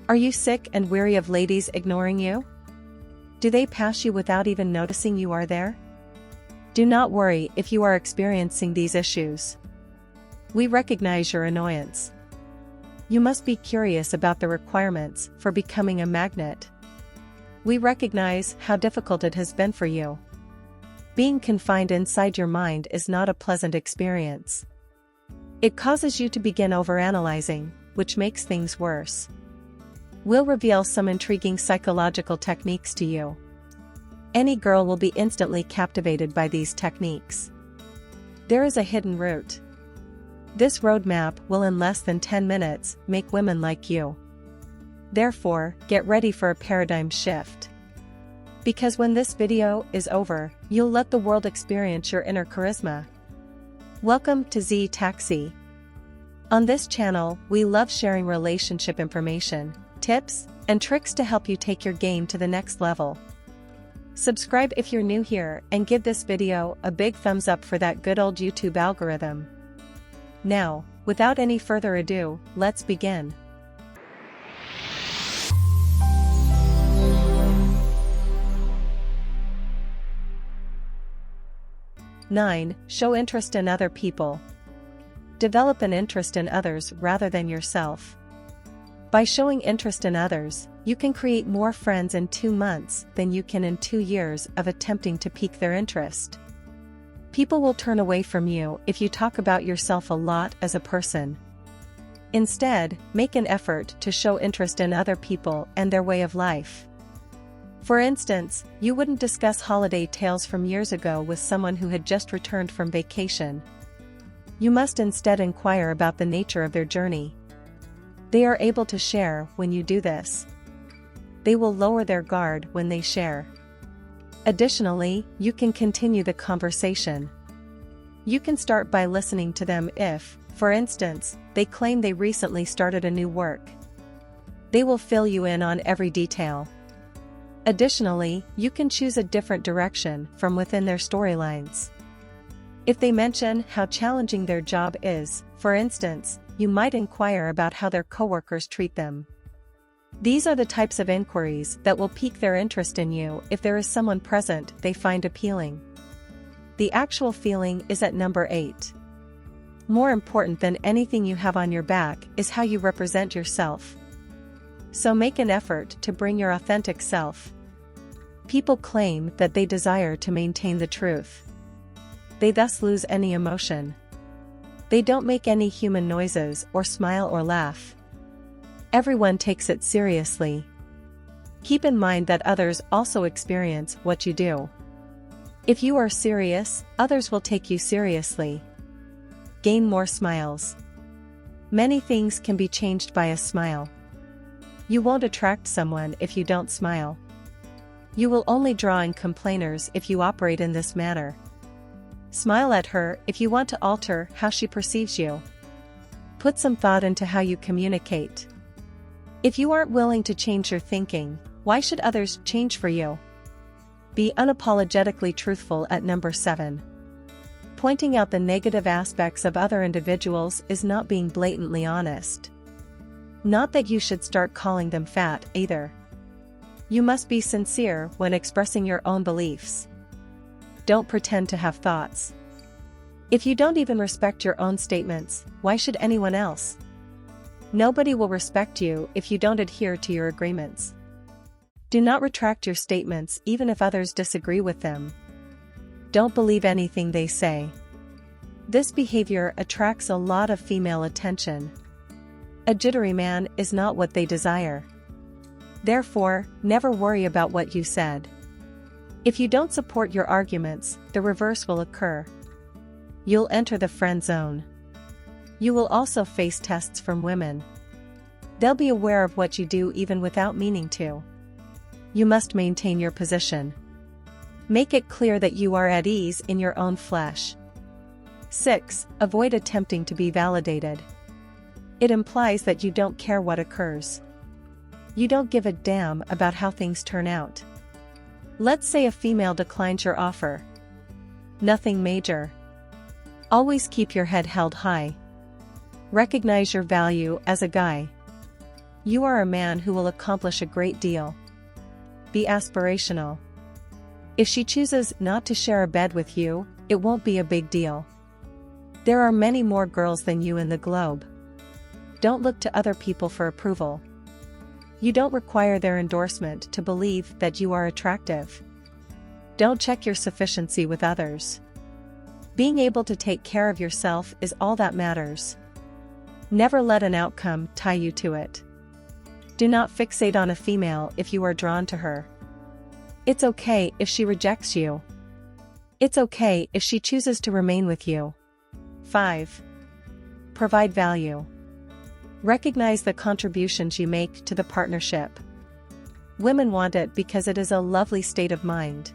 Are you sick and weary of ladies ignoring you? Do they pass you without even noticing you are there? Do not worry if you are experiencing these issues. We recognize your annoyance. You must be curious about the requirements for becoming a magnet. We recognize how difficult it has been for you. Being confined inside your mind is not a pleasant experience. It causes you to begin overanalyzing, which makes things worse. We'll reveal some intriguing psychological techniques to you. Any girl will be instantly captivated by these techniques. There is a hidden route. This roadmap will in less than 10 minutes make women like you. Therefore, get ready for a paradigm shift. Because when this video is over, you'll let the world experience your inner charisma. Welcome to Z Taxi. On this channel, we love sharing relationship information, tips, and tricks to help you take your game to the next level. Subscribe if you're new here and give this video a big thumbs up for that good old YouTube algorithm. Now, without any further ado, let's begin. Nine, show interest in other people. Develop an interest in others rather than yourself. By showing interest in others, you can create more friends in 2 months than you can in 2 years of attempting to pique their interest. People will turn away from you if you talk about yourself a lot as a person. Instead, make an effort to show interest in other people and their way of life. For instance, you wouldn't discuss holiday tales from years ago with someone who had just returned from vacation. You must instead inquire about the nature of their journey. They are able to share when you do this. They will lower their guard when they share. Additionally, you can continue the conversation. You can start by listening to them if, for instance, they claim they recently started a new work. They will fill you in on every detail. Additionally, you can choose a different direction from within their storylines. If they mention how challenging their job is, for instance, you might inquire about how their coworkers treat them. These are the types of inquiries that will pique their interest in you if there is someone present they find appealing. The actual feeling is at number 8. More important than anything you have on your back is how you represent yourself. So make an effort to bring your authentic self. People claim that they desire to maintain the truth. They thus lose any emotion. They don't make any human noises or smile or laugh. Everyone takes it seriously. Keep in mind that others also experience what you do. If you are serious, others will take you seriously. Gain more smiles. Many things can be changed by a smile. You won't attract someone if you don't smile. You will only draw in complainers if you operate in this manner. Smile at her if you want to alter how she perceives you. Put some thought into how you communicate. If you aren't willing to change your thinking, why should others change for you? Be unapologetically truthful at number 7. Pointing out the negative aspects of other individuals is not being blatantly honest. Not that you should start calling them fat, either. You must be sincere when expressing your own beliefs. Don't pretend to have thoughts. If you don't even respect your own statements, why should anyone else? Nobody will respect you if you don't adhere to your agreements. Do not retract your statements even if others disagree with them. Don't believe anything they say. This behavior attracts a lot of female attention. A jittery man is not what they desire. Therefore, never worry about what you said. If you don't support your arguments, the reverse will occur. You'll enter the friend zone. You will also face tests from women. They'll be aware of what you do even without meaning to. You must maintain your position. Make it clear that you are at ease in your own flesh. 6. Avoid attempting to be validated. It implies that you don't care what occurs. You don't give a damn about how things turn out. Let's say a female declines your offer. Nothing major. Always keep your head held high. Recognize your value as a guy. You are a man who will accomplish a great deal. Be aspirational. If she chooses not to share a bed with you, it won't be a big deal. There are many more girls than you in the globe. Don't look to other people for approval. You don't require their endorsement to believe that you are attractive. Don't check your sufficiency with others. Being able to take care of yourself is all that matters. Never let an outcome tie you to it. Do not fixate on a female if you are drawn to her. It's okay if she rejects you. It's okay if she chooses to remain with you. 5. Provide value. Recognize the contributions you make to the partnership. Women want it because it is a lovely state of mind.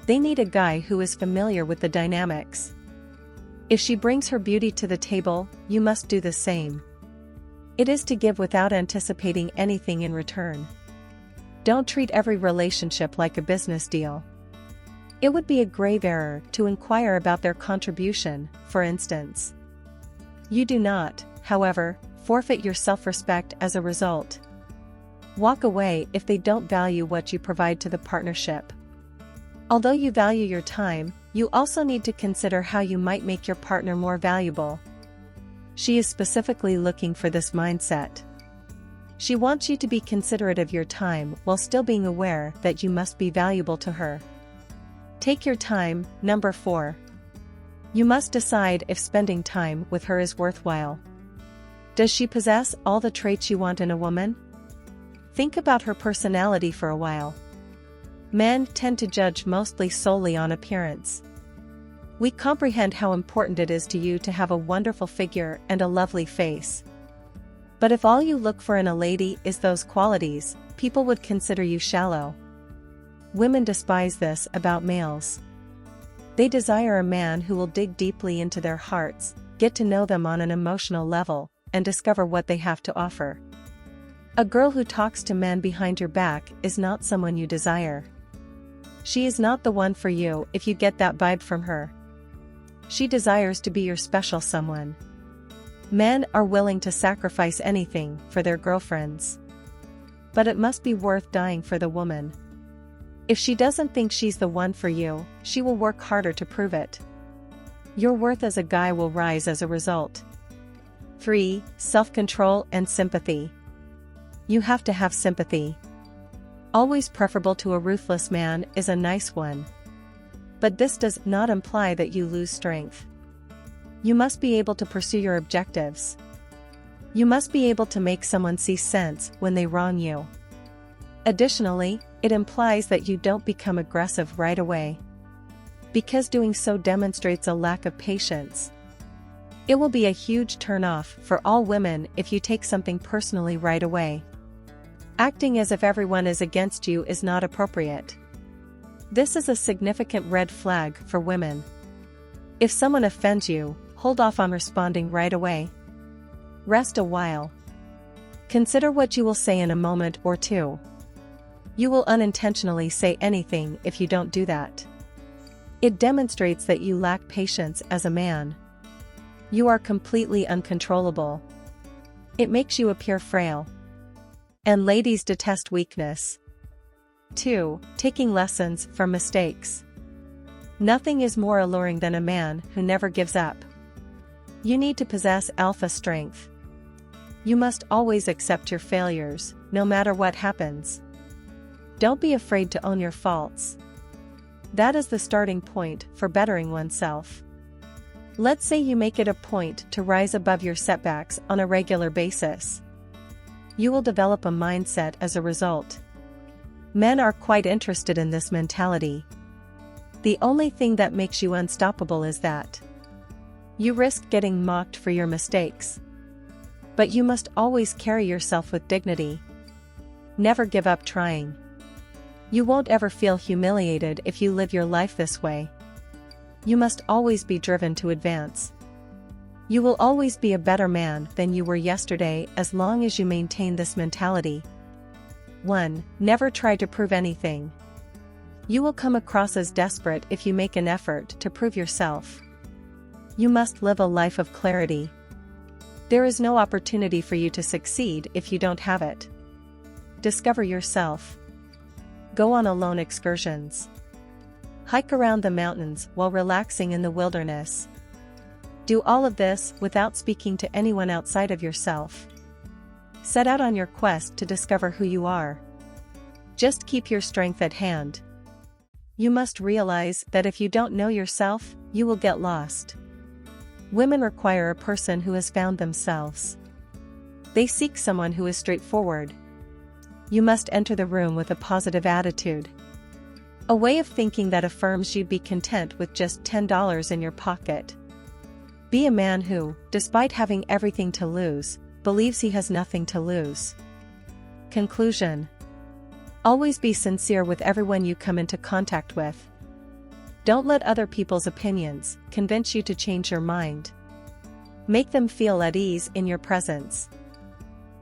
They need a guy who is familiar with the dynamics. If she brings her beauty to the table, you must do the same. It is to give without anticipating anything in return. Don't treat every relationship like a business deal. It would be a grave error to inquire about their contribution, for instance. You do not, however, forfeit your self-respect as a result. Walk away if they don't value what you provide to the partnership. Although you value your time, you also need to consider how you might make your partner more valuable. She is specifically looking for this mindset. She wants you to be considerate of your time while still being aware that you must be valuable to her. Take your time. Number 4. You must decide if spending time with her is worthwhile. Does she possess all the traits you want in a woman? Think about her personality for a while. Men tend to judge mostly solely on appearance. We comprehend how important it is to you to have a wonderful figure and a lovely face. But if all you look for in a lady is those qualities, people would consider you shallow. Women despise this about males. They desire a man who will dig deeply into their hearts, get to know them on an emotional level, and discover what they have to offer. A girl who talks to men behind your back is not someone you desire. She is not the one for you if you get that vibe from her. She desires to be your special someone. Men are willing to sacrifice anything for their girlfriends. But it must be worth dying for the woman. If she doesn't think she's the one for you, she will work harder to prove it. Your worth as a guy will rise as a result. 3. Self-control and sympathy. You have to have sympathy. Always preferable to a ruthless man is a nice one. But this does not imply that you lose strength. You must be able to pursue your objectives. You must be able to make someone see sense when they wrong you. Additionally, it implies that you don't become aggressive right away. Because doing so demonstrates a lack of patience. It will be a huge turn-off for all women if you take something personally right away. Acting as if everyone is against you is not appropriate. This is a significant red flag for women. If someone offends you, hold off on responding right away. Rest a while. Consider what you will say in a moment or two. You will unintentionally say anything if you don't do that. It demonstrates that you lack patience as a man. You are completely uncontrollable. It makes you appear frail. And ladies detest weakness. 2. Taking lessons from mistakes. Nothing is more alluring than a man who never gives up. You need to possess alpha strength. You must always accept your failures, no matter what happens. Don't be afraid to own your faults. That is the starting point for bettering oneself. Let's say you make it a point to rise above your setbacks on a regular basis. You will develop a mindset as a result. Men are quite interested in this mentality. The only thing that makes you unstoppable is that you risk getting mocked for your mistakes. But you must always carry yourself with dignity. Never give up trying. You won't ever feel humiliated if you live your life this way. You must always be driven to advance. You will always be a better man than you were yesterday as long as you maintain this mentality. 1. Never try to prove anything. You will come across as desperate if you make an effort to prove yourself. You must live a life of clarity. There is no opportunity for you to succeed if you don't have it. Discover yourself. Go on alone excursions. Hike around the mountains while relaxing in the wilderness. Do all of this without speaking to anyone outside of yourself. Set out on your quest to discover who you are. Just keep your strength at hand. You must realize that if you don't know yourself, you will get lost. Women require a person who has found themselves. They seek someone who is straightforward. You must enter the room with a positive attitude. A way of thinking that affirms you'd be content with just $10 in your pocket. Be a man who, despite having everything to lose, believes he has nothing to lose. Conclusion. Always be sincere with everyone you come into contact with. Don't let other people's opinions convince you to change your mind. Make them feel at ease in your presence.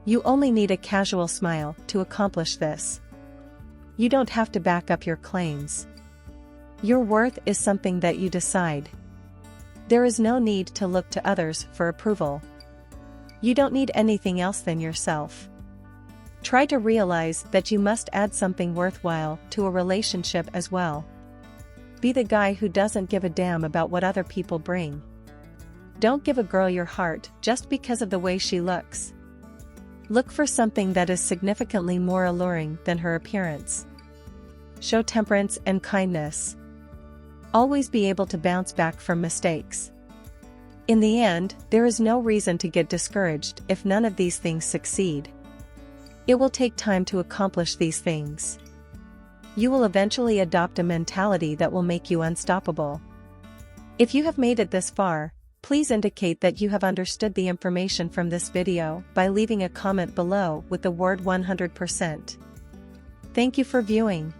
You only need a casual smile to accomplish this. You don't have to back up your claims. Your worth is something that you decide. There is no need to look to others for approval. You don't need anything else than yourself. Try to realize that you must add something worthwhile to a relationship as well. Be the guy who doesn't give a damn about what other people bring. Don't give a girl your heart just because of the way she looks. Look for something that is significantly more alluring than her appearance. Show temperance and kindness. Always be able to bounce back from mistakes. In the end, there is no reason to get discouraged if none of these things succeed. It will take time to accomplish these things. You will eventually adopt a mentality that will make you unstoppable. If you have made it this far, please indicate that you have understood the information from this video by leaving a comment below with the word 100%. Thank you for viewing.